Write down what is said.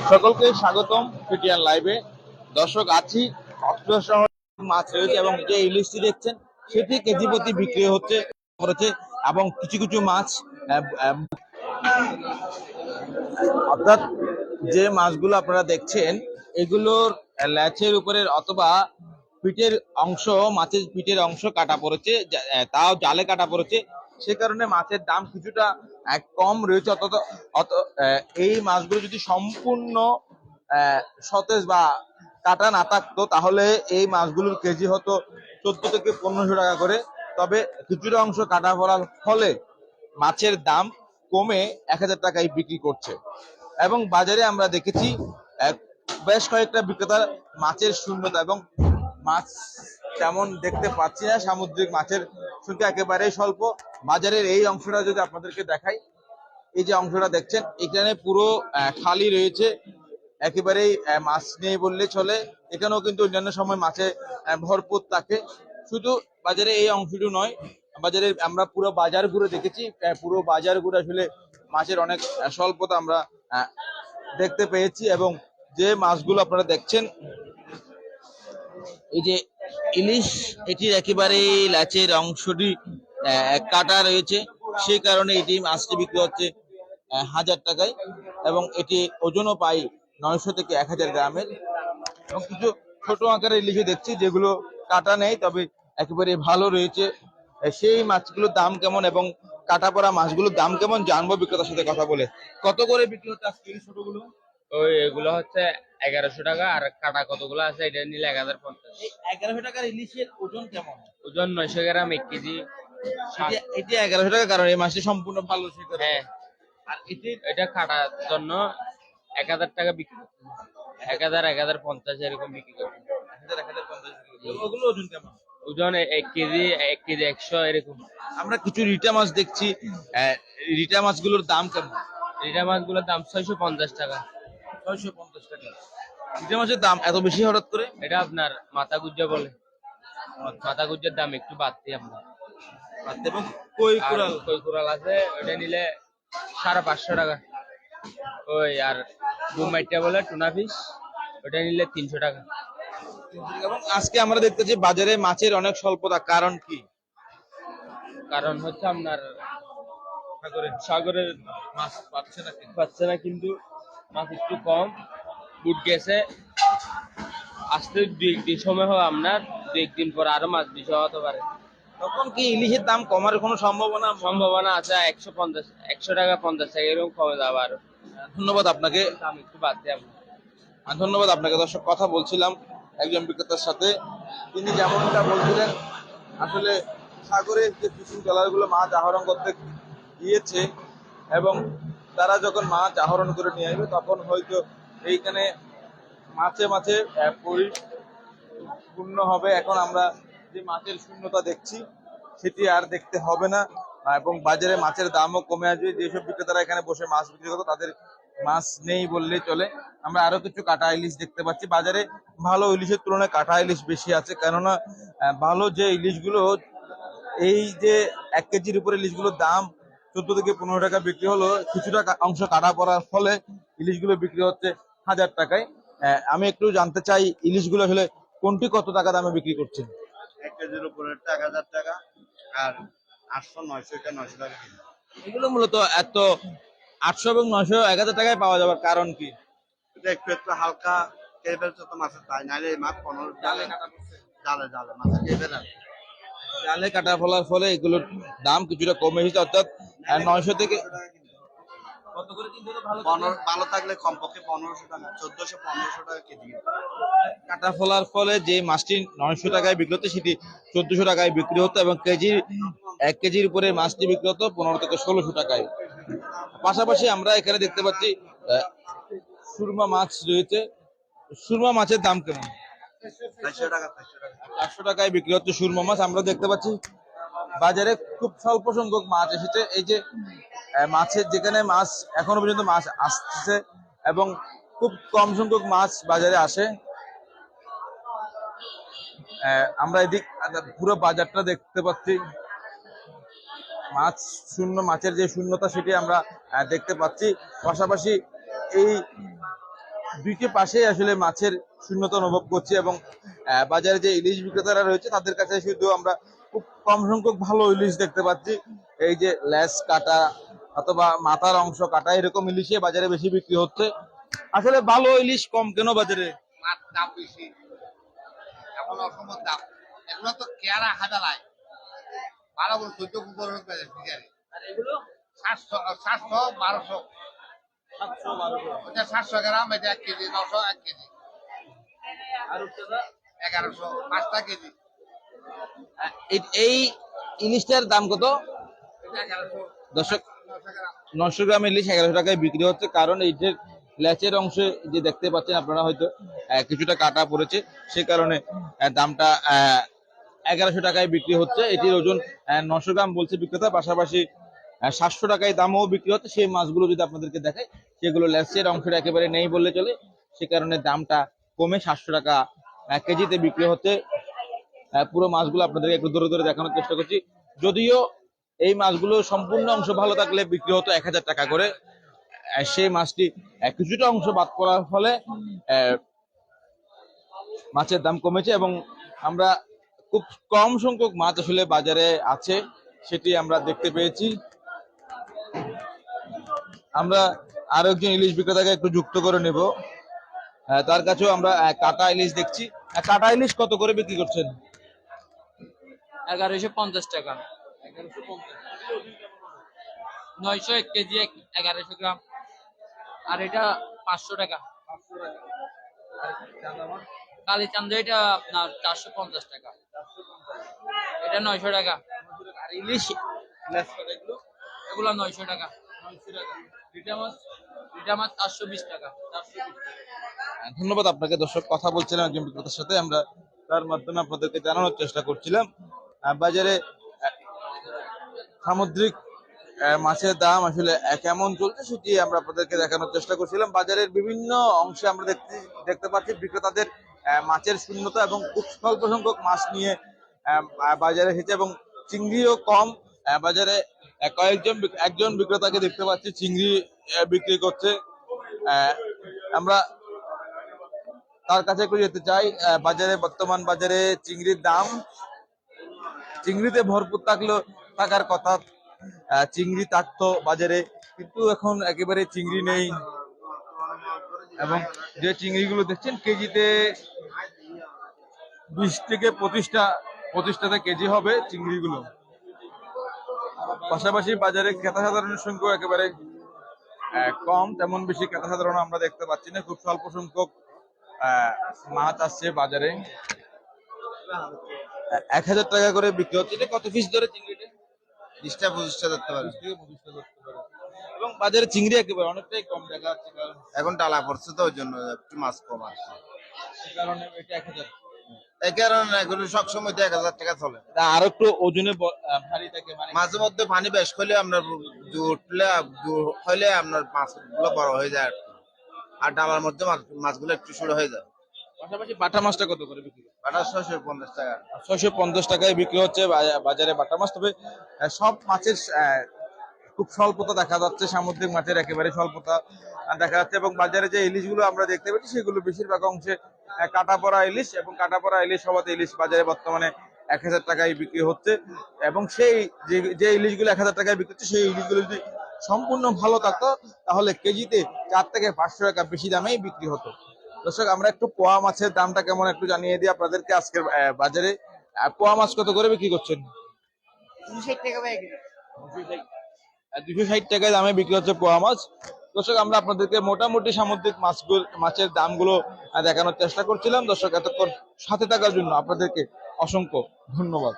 সকলকে স্বাগতম পিটিআর লাইভে। দর্শক আছি কক্সবাজার শহরে মাছ রয়েছে এবং যে ইলিশটি দেখছেন সেটি কেজি প্রতি বিক্রি হচ্ছে করেছে এবং কিছু কিছু মাছ অর্থাৎ যে মাছগুলো আপনারা দেখছেন এগুলোর ল্যাচের উপরের অথবা পিঠের অংশ, মাছের পিঠের অংশ কাটা পড়েছে, তাও জালে কাটা পড়েছে। সে কারণে মাছের দাম কিছুটা কম রয়েছে। অত এই মাছগুলো যদি সম্পূর্ণ সতেজ বা কাটা না থাকতো তাহলে এই মাছগুলোর কেজি হতো 14 থেকে 1500 টাকা করে। তবে কিছুটা অংশ কাটা পড়ার ফলে মাছের দাম কমে 1000 টাকায় বিক্রি করছে। এবং বাজারে আমরা দেখেছি বেশ কয়েকটা বিক্রেতা মাছের শূন্যতা এবং মাছ তেমন দেখতে পাচ্ছি না, সামুদ্রিক মাছের সংখ্যা একেবারেই স্বল্প। বাজারের এই অংশটা যদি আপনাদেরকে দেখাই, এই যে অংশটা দেখছেন এখানে পুরো খালি রয়েছে, একেবারেই মাছ নেই বললে চলে। এখানেও কিন্তু অন্যান্য সময় মাছে ভরপুর থাকে। শুধু বাজারে এই অংশটি নয়, বাজারে আমরা পুরো বাজার ঘুরে দেখেছি, পুরো বাজার ঘুরে আসলে মাছের অনেক স্বল্পতা আমরা দেখতে পেয়েছি। এবং যে মাছগুলো আপনারা দেখছেন, এই যে ইলিশ, এটির একেবারেই ল্যাচের অংশটি কাটা রয়েছে, সেই কারণে এটি মাছটি বিক্রি হচ্ছে 1000 টাকায় এবং এটি ওজনও পাই 900 থেকে 1000 গ্রামের। এবং কিছু ছোট আকারের ইলিশও দেখছি যেগুলো কাটা নেই, তবে একেবারে ভালো রয়েছে। সেই মাছগুলোর দাম কেমন এবং কাটা পড়া মাছগুলোর দাম কেমন জানবো বিক্রেতার সাথে কথা বলে। কত করে বিক্রি হচ্ছে আজকে এই ছোটগুলো? ওই এগুলো হচ্ছে 1100 টাকা, আর কাটা কতগুলো আছে এটা নিলে 1050। 1100 টাকার ইলিশের ওজন কেমন? ওজন 900 গ্রাম, 1 কেজি। এটি 1100 টাকা, কারণ এই মাছটি সম্পূর্ণ ভালো। হ্যাঁ, আর এটি এটা কাটার জন্য 1000 টাকা বিক্রি করতে, 1000 1050 এরকম বিক্রি করতে। 1050। ওগুলো ওজন কেমন? ওজন 1 কেজি, 1 কেজি 100 এরকম। আমরা কিছু রিটা মাছ দেখছি, রিটা মাছগুলোর দাম কেমন? রিটা মাছগুলোর দাম 650 টাকা। 650 টাকা। রিটা মাছের দাম এত বেশি হঠাৎ করে? এটা আপনার মাথা গুজ্জা বলে, মাথা গুজ্জার দাম একটু বাড়তি আপনার। এবং কই কুড়াল, কই কুড়াল আছে, ওটা নিলে 550 টাকা। ওই আর বুমাইটা বলে টুনা ফিশ, ওটা নিলে 300 টাকা। এবং আজকে আমরা দেখতেছি বাজারে মাছের অনেক স্বল্পতা, কারণ কি? কারণ হচ্ছে আপনার সাগরের মাছ পাচ্ছে না, কিন্তু মাছ একটু কম বুট গেছে। আসতে 2-1 দিন সময় হবে, আপনার 2-1 দিন পর আরো মাছ বেশি হতে পারে। তখন কি ইলিশের দাম কমার কোনো সম্ভাবনা আছে? 100 টাকা 50 টাকা এরকম কমে যাবে আরো। ধন্যবাদ আপনাকে, দাম একটু বাড়তে হবে। ধন্যবাদ আপনাকে। দর্শক, কথা বলছিলাম একজন বিক্রেতার সাথে, তিনি যেমনটা বলছিলেন আসলে সাগরের যে ফিশিং ট্রলারগুলো মাছ আহরণ করতে গিয়েছে এবং তারা যখন মাছ আহরণ করে নিয়ে আসবে তখন হয়তো এইখানে মাছে মাছে পরিপূর্ণ হবে। এখন আমরা যে মাছের শূন্যতা দেখছি সেটি আর দেখতে হবে না এবং বাজারে মাছের দামও কমে আসবে। যেসব বিক্রেতারা এখানে বসে মাছ বিক্রি করতো তাদের মাছ নেই বললেই চলে। আমরা আরো কিছু কাটা ইলিশ দেখতে পাচ্ছি বাজারে। ভালো ইলিশের তুলনায় কাটা ইলিশ বেশি আছে, কেননা ভালো যে ইলিশগুলো, এই যে 1 কেজির উপরে ইলিশগুলোর দাম 14 থেকে 15 টাকা বিক্রি হলো, কিছুটা অংশ কাটা পড়ার ফলে ইলিশগুলো বিক্রি হচ্ছে 1000 টাকায়। আমি একটু জানতে চাই ইলিশগুলো আসলে কোনটি কত টাকা দামে বিক্রি করছেন? 1 কেজির উপরে 1000 টাকা, আর 800 900 এটা 900 টাকা। এগুলো মূলত এত 800 এবং 900 1000 টাকায় পাওয়া যাওয়ার কারণ কি? এটা একটু হালকা কেবেল তো মাছের তাই নাইলে এই মাছ 15 জালে কাটা করছে, জালে মাছ কেবেল আর জালে কাটা ফলার ফলে এগুলোর দাম কিছুটা কমে এসেছে, অর্থাৎ 900 থেকে কত করে কিনতে হলো? ভালো থাকলে কমপক্ষে 1500 টাকা, 1400 1500 টাকা কেজি। কাটা ফলার ফলে যে মাছটি 900 টাকায় বিক্রি হতো সেটি 1400 টাকায় বিক্রি হতো এবং 1 কেজির উপরে মাছটি বিক্রি হতো 15 থেকে 1600 টাকায়। পাশাপাশি আমরা এখানে দেখতে পাচ্ছি সুরমা মাছ রয়েছে। সুরমা মাছের দাম কেমন? 400 টাকা 400 টাকায় বিক্রি হচ্ছে সুরমা মাছ। আমরা দেখতে পাচ্ছি বাজারে খুব স্বল্প সংখ্যক মাছ এসেছে। এই যে মাছের, যেখানে মাছ এখনো পর্যন্ত মাছ আসছে এবং খুব কম সংখ্যক মাছ বাজারে আসে। আমরা এদিক পুরো বাজারটা দেখতে পাচ্ছি, মাছ শূন্য, মাছের যে শূন্যতা সেটি আমরা দেখতে পাচ্ছি। পাশাপাশি এই দুইটি পাশে আসলে মাছের শূন্যতা অনুভব করছি এবং বাজারে যে ইলিশ বিক্রেতারা রয়েছে তাদের কাছে শুধু আমরা খুব কম সংখ্যক ভালো ইলিশ দেখতে পাচ্ছি। এই যে লেজ কাটা অথবা মাথার অংশ কাটা এরকম ইলিশে বাজারে বেশি বিক্রি হচ্ছে। আসলে ভালো ইলিশ কম কেন বাজারে? মাছ দাম বেশি, এখন অসম্ভব দাম। এগুলো তো কেয়ারা হাজারায় 12-14 ফিগারে। আর এগুলো 700-1200, ওটা 700 গ্রাম, এটা 1 কেজি, 900 1 কেজি, আর 1100 5টা কেজি, এই ইলিশটার দাম কত? এটা 1100 দর্শক 900 গ্রাম। 900 গ্রাম ইলিশ 1100 টাকায় বিক্রি হচ্ছে, কারণ এই যে লেচের অংশে যে দেখতে পাচ্ছেন আপনারা হয়তো কিছুটা কাটা পড়েছে, সে কারণে দামটা 1100 টাকায় বিক্রি হচ্ছে। এটির ওজন 900 গ্রাম বলছে বিক্রেতা, পাশাপাশি 700 টাকায় দামও বিক্রি হচ্ছে। সেই মাছগুলো যদি আপনাদেরকে দেখায় সেগুলো লেচের অংশটা একেবারে নেই বললে চলে, সে কারণে দামটা কমে 700 টাকা কেজিতে বিক্রি হচ্ছে। পুরো মাছগুলো আপনাদেরকে একটু ধরে ধরে দেখানোর চেষ্টা করছি। যদিও এই মাছগুলো সম্পূর্ণ অংশ ভালো থাকলে বিক্রি হতো 1000 টাকা করে, সেই মাছটি কিছুটা অংশ বাদ করার ফলে মাছের দাম কমেছে এবং আমরা খুব কম সংখ্যক মাছ আসলে বাজারে আছে সেটি আমরা দেখতে পেয়েছি। আমরা আরো একজন ইলিশ বিক্রেতাকে একটু যুক্ত করে নেব, তার কাছেও আমরা কাটা ইলিশ দেখছি। কাটা ইলিশ কত করে বিক্রি করছেন? 1150 টাকা। 900 1 কেজি, 1100 গ্রাম। আর এটা 500 টাকা। কালি চান্দা এটা আপনার 450 টাকা। এটা 900 টাকা। আর ইলিশ এগুলো 900 টাকা। রিটা মাছ 420 টাকা। ধন্যবাদ আপনাকে। দর্শক, কথা বলছিলাম একজন বিক্রেতার সাথে, আমরা তার মাধ্যমে আপনাদেরকে জানানোর চেষ্টা করছিলাম বাজারে সামুদ্রিক মাছের দাম আসলে কেমন চলছে সেটি আমরা আপনাদেরকে দেখানোর চেষ্টা করছিলাম। বাজারের বিভিন্ন অংশে আমরা দেখতে পাচ্ছি বিক্রেতাদের মাছের শূন্যতা এবং খুব স্বল্প সংখ্যক মাছ নিয়ে বাজারে এসেছে এবং চিংড়িও কম। বাজারে একজন বিক্রেতাকে দেখতে পাচ্ছি চিংড়ি বিক্রি করছে। আমরা তার কাছে একটু যেতে চাই। বাজারে বর্তমান বাজারে চিংড়ির দাম, চিংড়িতে ভরপুর থাকার কথা, চিংড়ি থাকতো বাজারে, কিন্তু এখন একেবারে চিংড়ি নেই এবং যে চিংড়িগুলো দেখছেন কেজিতে 20 থেকে 25 টাকা কেজি হবে চিংড়িগুলো। পাশাপাশি বাজারে ক্রেতা সাধারণের সংখ্যা একেবারে কম, তেমন বেশি ক্রেতা সাধারণ আমরা দেখতে পাচ্ছি না। খুব স্বল্প সংখ্যক মাছ আসছে বাজারে। 1000 টাকা করে বিক্রি হচ্ছে। এটা কত পিস ধরে চিংড়িটা? 20টা-25টা ধরতে পারে। এবং বাজারে চিংড়ি একেবারে অনেকটাই কম দেখা যাচ্ছে, কারণ এখন ডালা পড়ছে তো ওই জন্য একটু মাছ কম আসছে। সে কারণে এটা 1000। এই কারণে এগুলো সবসময় 1000 টাকা চলে। আর একটু ওজনে ভারী থাকে, মানে মাঝে মধ্যে পানি বেশ হলে আপনার হইলে আপনার মাছগুলো বড় হয়ে যায় আর ডালার মধ্যে মাছগুলো একটু ছোট হয়ে যায়। পাশাপাশি বাটা মাছটা কত করে বিক্রি? বাটা 650 টাকা। 650 টাকায় বিক্রি হচ্ছে বাজারে বাটা মাছ। তবে সব মাছের খুব স্বল্পতা দেখা যাচ্ছে, সামুদ্রিক মাছের একেবারে স্বল্পতা দেখা যাচ্ছে এবং বাজারে যে ইলিশগুলো আমরা দেখতে পাচ্ছি সেগুলো বেশিরভাগ অংশে কাটা পড়া ইলিশ এবং কাটা পড়া ইলিশ সবাতে ইলিশ বাজারে বর্তমানে 1000 টাকায় বিক্রি হচ্ছে এবং সেই যে ইলিশগুলো 1000 টাকায় বিক্রি হচ্ছে সেই ইলিশগুলো যদি সম্পূর্ণ ভালো থাকতো তাহলে কেজিতে 4 থেকে 500 টাকা বেশি দামেই বিক্রি হতো। দর্শক, আমরা একটু পোয়া মাছের দামটা কেমন একটু জানিয়ে দিই আপনাদেরকে। আজকের বাজারে পোয়া মাছ কত করে বিক্রি করছেন? 260 টাকা ভাই। 260 টাকায় দামে বিক্রি হচ্ছে পোয়া মাছ। দর্শক, আমরা আপনাদেরকে মোটামুটি সামুদ্রিক মাছের দামগুলো দেখানোর চেষ্টা করছিলাম। দর্শক, এতক্ষণ সাথে থাকার জন্য আপনাদেরকে অসংখ্য ধন্যবাদ।